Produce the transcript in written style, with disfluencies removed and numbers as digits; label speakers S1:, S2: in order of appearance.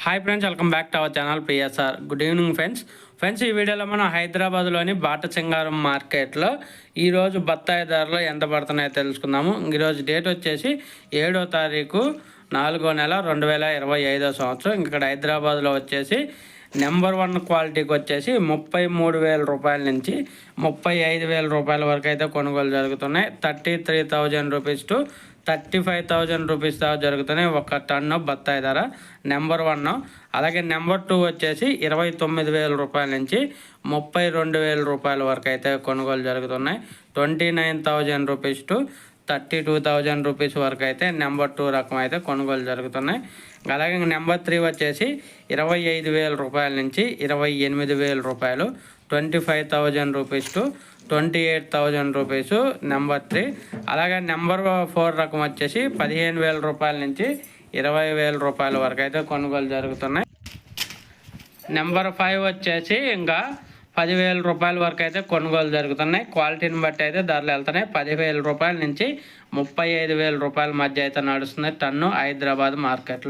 S1: Hi friends, welcome back to our channel PSR. Good evening friends ఈ వీడియోలో మనం హైదరాబాద్లోని బాటసింగారం మార్కెట్లో ఈరోజు బత్తాయి ధరలు ఎంత పడుతున్నాయో తెలుసుకుందాము. ఈరోజు డేట్ వచ్చేసి 7వ తారీఖు 4వ నెల 2025 సంవత్సరం. ఇక్కడ హైదరాబాద్లో వచ్చేసి నెంబర్ 1 క్వాలిటీకి వచ్చేసి 33,000 రూపాయల నుంచి 35,000 రూపాయల వరకు అయితే కొనుగోలు జరుగుతున్నాయి. 33,000 రూపీస్ టు 35,000 రూపీస్ దాకా జరుగుతున్నాయి ఒక టన్ను బత్తాయి ధర నెంబర్ 1. అలాగే నెంబర్ 2 వచ్చేసి 29,000 రూపాయల నుంచి 32,000 రూపాయల వరకు అయితే కొనుగోలు జరుగుతున్నాయి. 29,000 రూపీస్ టు 32,000 రూపీస్ వరకు అయితే నెంబర్ 2 రకం అయితే కొనుగోలు జరుగుతున్నాయి. అలాగే నెంబర్ 3 వచ్చేసి 25,000 రూపాయల నుంచి 28,000 రూపాయలు, 25,000 రూపీస్ టు 28,000 రూపీస్ నెంబర్ 3. అలాగే నెంబర్ 4 రకం వచ్చేసి 15,000 రూపాయల నుంచి 20,000 రూపాయల వరకు అయితే కొనుగోలు జరుగుతున్నాయి. నెంబర్ 5 వచ్చేసి ఇంకా 10,000 రూపాయల వరకు అయితే కొనుగోలు జరుగుతున్నాయి. క్వాలిటీని బట్టి అయితే ధరలు వెళ్తున్నాయి. 10,000 రూపాయల నుంచి 35,000 రూపాయల మధ్య అయితే నడుస్తుంది టన్ను హైదరాబాద్ మార్కెట్లో.